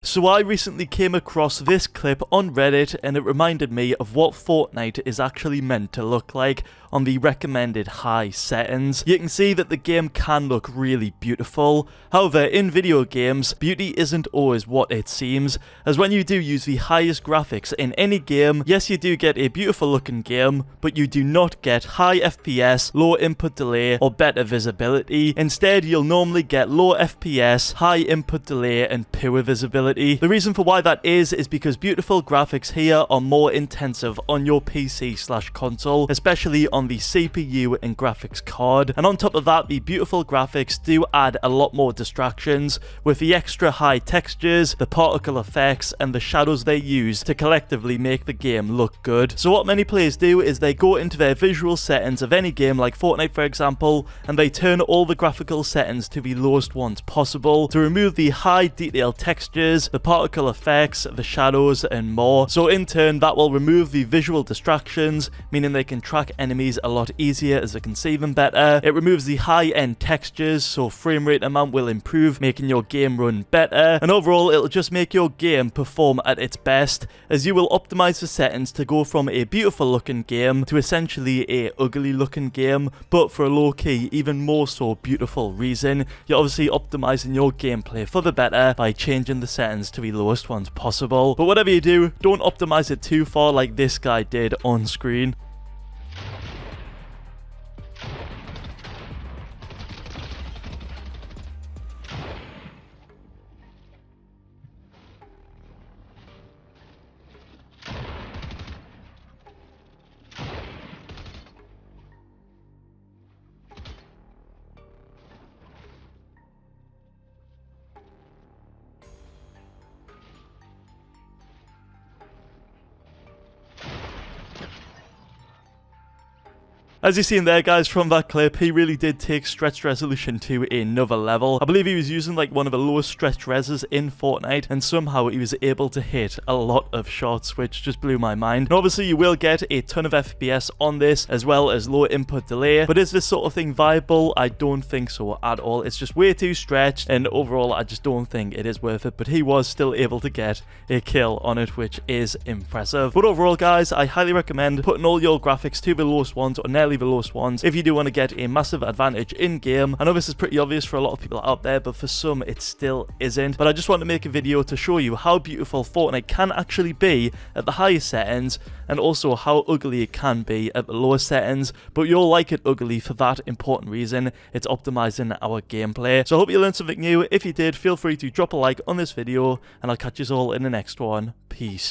So I recently came across this clip on Reddit and it reminded me of what Fortnite is actually meant to look like on the recommended high settings. You can see that the game can look really beautiful. However, in video games, beauty isn't always what it seems, as when you do use the highest graphics in any game, yes, you do get a beautiful looking game, but you do not get high FPS, low input delay, or better visibility. Instead, you'll normally get low FPS, high input delay, and poor visibility. The reason for why that is because beautiful graphics here are more intensive on your PC/console, especially on the CPU and graphics card. And on top of that, the beautiful graphics do add a lot more distractions with the extra high textures, the particle effects, and the shadows they use to collectively make the game look good. So what many players do is they go into their visual settings of any game like Fortnite for example, and they turn all the graphical settings to the lowest ones possible to remove the high detail textures, the particle effects, the shadows, and more. So in turn, that will remove the visual distractions, meaning they can track enemies a lot easier as they can see them better. It removes the high-end textures, so frame rate amount will improve, making your game run better. And overall, it'll just make your game perform at its best, as you will optimize the settings to go from a beautiful looking game to essentially a ugly looking game, but for a low-key, even more so beautiful reason. You're obviously optimizing your gameplay for the better by changing the settings to the lowest ones possible. But whatever you do, don't optimize it too far like this guy did on screen. As you've seen there, guys, from that clip, he really did take stretch resolution to another level. I believe he was using like one of the lowest stretch reses in Fortnite, and somehow he was able to hit a lot of shots, which just blew my mind. And obviously, you will get a ton of FPS on this, as well as low input delay. But is this sort of thing viable? I don't think so at all. It's just way too stretched, and overall, I just don't think it is worth it. But he was still able to get a kill on it, which is impressive. But overall, guys, I highly recommend putting all your graphics to the lowest ones, or nearly the lowest ones, if you do want to get a massive advantage in game. I know this is pretty obvious for a lot of people out there, but for some it still isn't. But I just want to make a video to show you how beautiful Fortnite can actually be at the highest settings, and also how ugly it can be at the lowest settings. But you'll like it ugly for that important reason: it's optimizing our gameplay. So I hope you learned something new. If you did, feel free to drop a like on this video, and I'll catch you all in the next one. Peace.